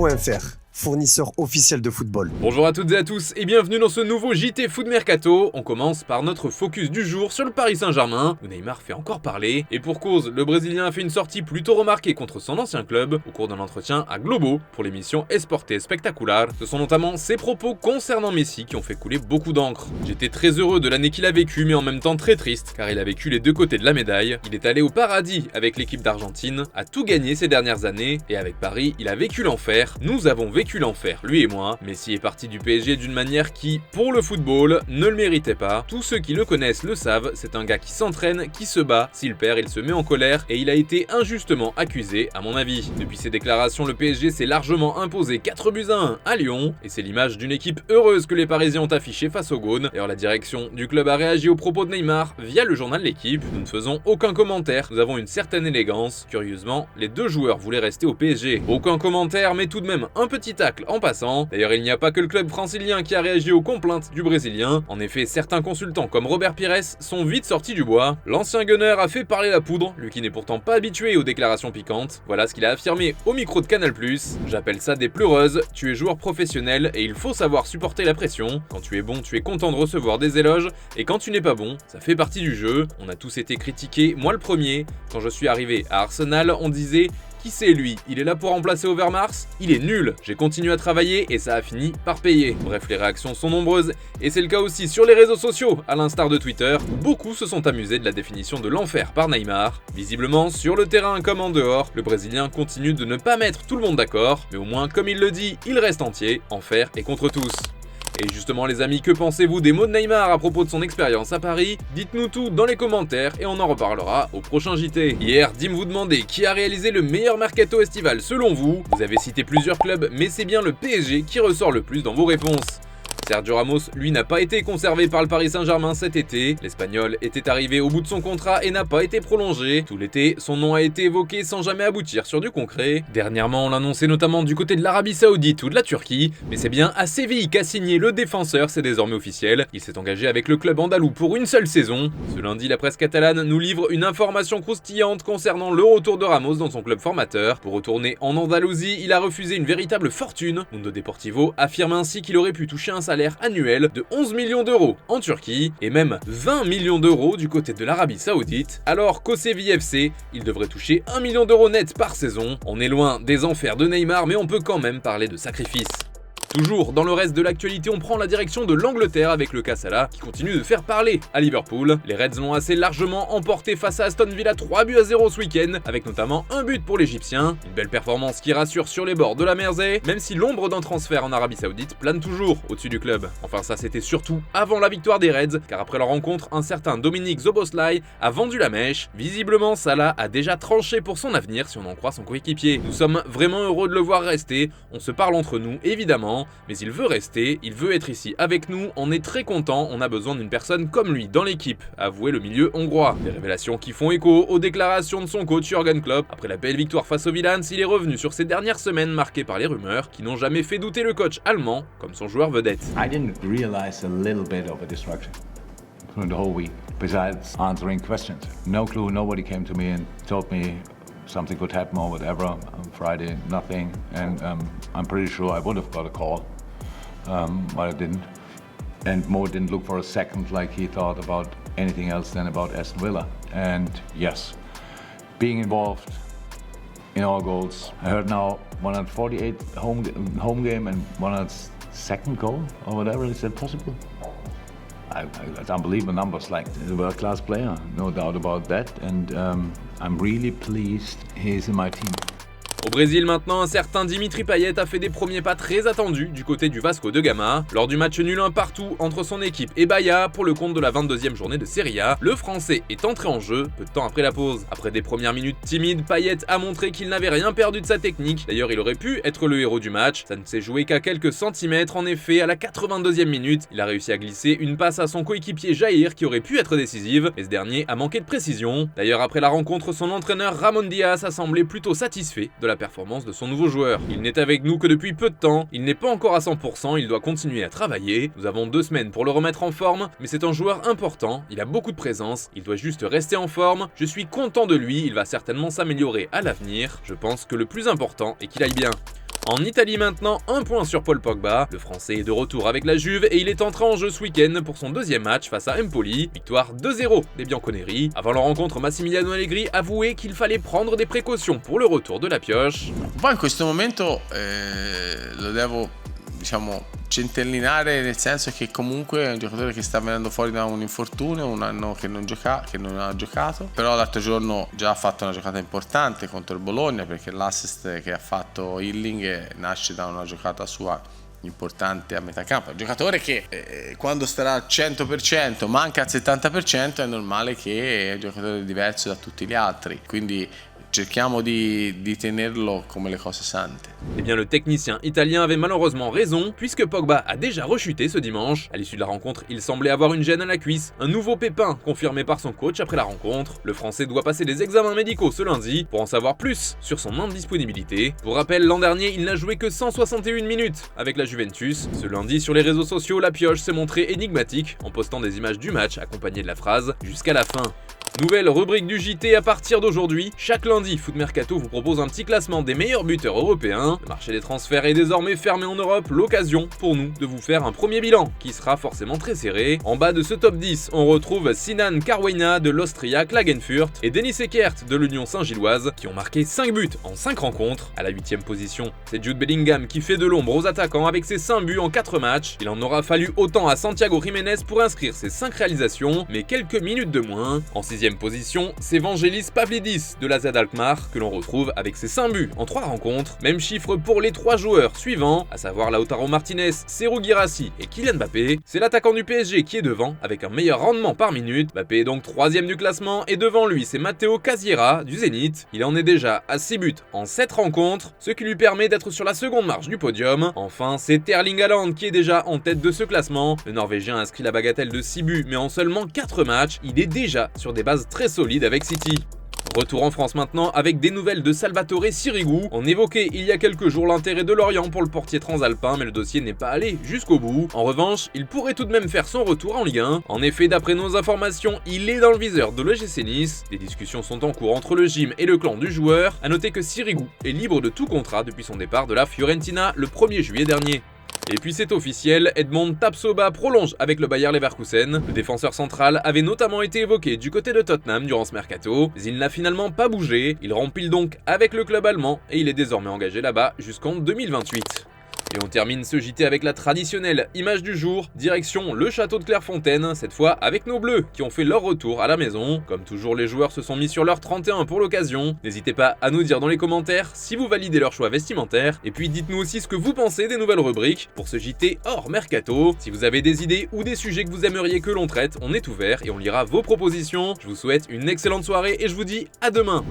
JT.fr, fournisseur officiel de football. Bonjour à toutes et à tous et bienvenue dans ce nouveau JT Foot Mercato. On commence par notre focus du jour sur le Paris Saint-Germain, où Neymar fait encore parler. Et pour cause, le Brésilien a fait une sortie plutôt remarquée contre son ancien club au cours d'un entretien à Globo pour l'émission Esporte Espectacular. Ce sont notamment ses propos concernant Messi qui ont fait couler beaucoup d'encre. J'étais très heureux de l'année qu'il a vécue, mais en même temps très triste, car il a vécu les deux côtés de la médaille. Il est allé au paradis avec l'équipe d'Argentine, a tout gagné ces dernières années, et avec Paris, il a vécu l'enfer. Nous avons vécu l'enfer, lui et moi. Messi est parti du PSG d'une manière qui, pour le football, ne le méritait pas. Tous ceux qui le connaissent le savent, c'est un gars qui s'entraîne, qui se bat. S'il perd, il se met en colère et il a été injustement accusé, à mon avis. Depuis ses déclarations, le PSG s'est largement imposé 4-1 à Lyon, et c'est l'image d'une équipe heureuse que les Parisiens ont affichée face aux Gaunes. D'ailleurs, la direction du club a réagi aux propos de Neymar via le journal L'Équipe. Nous ne faisons aucun commentaire, nous avons une certaine élégance. Curieusement, les deux joueurs voulaient rester au PSG. Aucun commentaire, mais tout de même un petit tacle en passant. D'ailleurs, il n'y a pas que le club francilien qui a réagi aux complaintes du Brésilien. En effet, certains consultants comme Robert Pires sont vite sortis du bois. L'ancien gunner a fait parler la poudre, lui qui n'est pourtant pas habitué aux déclarations piquantes. Voilà ce qu'il a affirmé au micro de Canal+. J'appelle ça des pleureuses, tu es joueur professionnel et il faut savoir supporter la pression. Quand tu es bon, tu es content de recevoir des éloges, et quand tu n'es pas bon, ça fait partie du jeu. On a tous été critiqués, moi le premier. Quand je suis arrivé à Arsenal, on disait: qui c'est lui? Il est là pour remplacer Overmars? Il est nul. J'ai continué à travailler et ça a fini par payer. Bref, les réactions sont nombreuses et c'est le cas aussi sur les réseaux sociaux, à l'instar de Twitter, où beaucoup se sont amusés de la définition de l'enfer par Neymar. Visiblement, sur le terrain comme en dehors, le Brésilien continue de ne pas mettre tout le monde d'accord, mais au moins, comme il le dit, il reste entier, enfer et contre tous. Et justement les amis, que pensez-vous des mots de Neymar à propos de son expérience à Paris? Dites-nous tout dans les commentaires et on en reparlera au prochain JT. Hier, Dim vous demandait qui a réalisé le meilleur mercato estival selon vous. Vous avez cité plusieurs clubs, mais c'est bien le PSG qui ressort le plus dans vos réponses. Sergio Ramos, lui, n'a pas été conservé par le Paris Saint-Germain cet été. L'Espagnol était arrivé au bout de son contrat et n'a pas été prolongé. Tout l'été, son nom a été évoqué sans jamais aboutir sur du concret. Dernièrement, on l'annonçait notamment du côté de l'Arabie Saoudite ou de la Turquie, mais c'est bien à Séville qu'a signé le défenseur, c'est désormais officiel. Il s'est engagé avec le club andalou pour une seule saison. Ce lundi, la presse catalane nous livre une information croustillante concernant le retour de Ramos dans son club formateur. Pour retourner en Andalousie, il a refusé une véritable fortune. Mundo Deportivo affirme ainsi qu'il aurait pu toucher un salaire annuel de 11 millions d'euros en Turquie et même 20 millions d'euros du côté de l'Arabie Saoudite, alors qu'au Séville FC, il devrait toucher 1 million d'euros net par saison. On est loin des enfers de Neymar, mais on peut quand même parler de sacrifice. Toujours dans le reste de l'actualité, on prend la direction de l'Angleterre avec le cas Salah qui continue de faire parler à Liverpool. Les Reds l'ont assez largement emporté face à Aston Villa 3-0 ce week-end, avec notamment un but pour l'Égyptien. Une belle performance qui rassure sur les bords de la Mersey, même si l'ombre d'un transfert en Arabie Saoudite plane toujours au-dessus du club. Enfin ça c'était surtout avant la victoire des Reds, car après leur rencontre, un certain Dominique Szoboszlai a vendu la mèche. Visiblement Salah a déjà tranché pour son avenir si on en croit son coéquipier. Nous sommes vraiment heureux de le voir rester, on se parle entre nous évidemment, mais il veut rester, il veut être ici avec nous, on est très content, on a besoin d'une personne comme lui dans l'équipe, a avoué le milieu hongrois. Des révélations qui font écho aux déclarations de son coach Jürgen Klopp. Après la belle victoire face aux Villans, il est revenu sur ces dernières semaines marquées par les rumeurs qui n'ont jamais fait douter le coach allemand comme son joueur vedette. I didn't realize a little bit of a distraction through the whole week, besides answering questions. No clue, nobody came to me and told me something could happen or whatever. On Friday, nothing, and I'm pretty sure I would have got a call, but I didn't. And Mo didn't look for a second like he thought about anything else than about Aston Villa. And yes, being involved in our goals. I heard now 148 home game and 102nd goal or whatever. Is that possible? I unbelievable numbers. Like, he's a world-class player, no doubt about that. And I'm really pleased he's in my team. Au Brésil maintenant, un certain Dimitri Payet a fait des premiers pas très attendus du côté du Vasco de Gama. Lors du match nul 1 partout entre son équipe et Bahia pour le compte de la 22e journée de Serie A, le Français est entré en jeu peu de temps après la pause. Après des premières minutes timides, Payet a montré qu'il n'avait rien perdu de sa technique. D'ailleurs, il aurait pu être le héros du match. Ça ne s'est joué qu'à quelques centimètres. En effet, à la 82e minute, il a réussi à glisser une passe à son coéquipier Jair qui aurait pu être décisive, et ce dernier a manqué de précision. D'ailleurs, après la rencontre, son entraîneur Ramon Diaz a semblé plutôt satisfait de la performance de son nouveau joueur. Il n'est avec nous que depuis peu de temps, il n'est pas encore à 100%, il doit continuer à travailler. Nous avons 2 semaines pour le remettre en forme, mais c'est un joueur important, il a beaucoup de présence, il doit juste rester en forme. Je suis content de lui, il va certainement s'améliorer à l'avenir. Je pense que le plus important est qu'il aille bien. En Italie maintenant, un point sur Paul Pogba. Le Français est de retour avec la Juve et il est entré en jeu ce week-end pour son deuxième match face à Empoli. Victoire 2-0 des Bianconeri. Avant la rencontre, Massimiliano Allegri avouait qu'il fallait prendre des précautions pour le retour de la pioche. Poi in questo momento lo devo, centellinare, nel senso che comunque è un giocatore che sta venendo fuori da un infortunio, un anno che non ha giocato, però l'altro giorno già ha fatto una giocata importante contro il Bologna, perché l'assist che ha fatto Hilling nasce da una giocata sua importante a metà campo. È un giocatore che quando starà al 100%, manca al 70%, è normale che è un giocatore diverso da tutti gli altri, quindi cerchiamo di tenerlo come le cose sante. Eh bien, le technicien italien avait malheureusement raison, puisque Pogba a déjà rechuté ce dimanche. À l'issue de la rencontre, il semblait avoir une gêne à la cuisse, un nouveau pépin confirmé par son coach après la rencontre. Le Français doit passer des examens médicaux ce lundi pour en savoir plus sur son indisponibilité. Pour rappel, l'an dernier, il n'a joué que 161 minutes avec la Juventus. Ce lundi, sur les réseaux sociaux, la pioche s'est montrée énigmatique en postant des images du match accompagnées de la phrase « jusqu'à la fin ». Nouvelle rubrique du JT à partir d'aujourd'hui. Chaque lundi, Foot Mercato vous propose un petit classement des meilleurs buteurs européens. Le marché des transferts est désormais fermé en Europe, l'occasion pour nous de vous faire un premier bilan qui sera forcément très serré. En bas de ce top 10, on retrouve Sinan Karweina de l'Austria Klagenfurt et Denis Ekert de l'Union Saint-Gilloise qui ont marqué 5 buts en 5 rencontres. À la 8ème position, c'est Jude Bellingham qui fait de l'ombre aux attaquants avec ses 5 buts en 4 matchs. Il en aura fallu autant à Santiago Jiménez pour inscrire ses 5 réalisations, mais quelques minutes de moins. En 6ème position, c'est Vangelis Pavlidis de l'AZ Alkmaar que l'on retrouve avec ses 5 buts en 3 rencontres. Même chiffre pour les 3 joueurs suivants, à savoir Lautaro Martinez, Serhou Guirassy et Kylian Mbappé. C'est l'attaquant du PSG qui est devant avec un meilleur rendement par minute. Mbappé est donc 3ème du classement et devant lui c'est Matteo Casiera du Zénith. Il en est déjà à 6 buts en 7 rencontres, ce qui lui permet d'être sur la seconde marche du podium. Enfin, c'est Erling Haaland qui est déjà en tête de ce classement. Le Norvégien a inscrit la bagatelle de 6 buts mais en seulement 4 matchs. Il est déjà sur des bases très solide avec City. Retour en France maintenant avec des nouvelles de Salvatore Sirigu. On évoquait il y a quelques jours l'intérêt de Lorient pour le portier transalpin, mais le dossier n'est pas allé jusqu'au bout. En revanche, il pourrait tout de même faire son retour en Ligue 1. En effet, d'après nos informations, il est dans le viseur de l'OGC Nice. Des discussions sont en cours entre le gym et le clan du joueur. A noter que Sirigu est libre de tout contrat depuis son départ de la Fiorentina le 1er juillet dernier. Et puis c'est officiel, Edmond Tapsoba prolonge avec le Bayer Leverkusen. Le défenseur central avait notamment été évoqué du côté de Tottenham durant ce mercato, mais il n'a finalement pas bougé. Il rempile donc avec le club allemand et il est désormais engagé là-bas jusqu'en 2028. Et on termine ce JT avec la traditionnelle image du jour, direction le château de Clairefontaine, cette fois avec nos bleus qui ont fait leur retour à la maison. Comme toujours, les joueurs se sont mis sur leur 31 pour l'occasion. N'hésitez pas à nous dire dans les commentaires si vous validez leur choix vestimentaire. Et puis dites-nous aussi ce que vous pensez des nouvelles rubriques pour ce JT hors mercato. Si vous avez des idées ou des sujets que vous aimeriez que l'on traite, on est ouvert et on lira vos propositions. Je vous souhaite une excellente soirée et je vous dis à demain.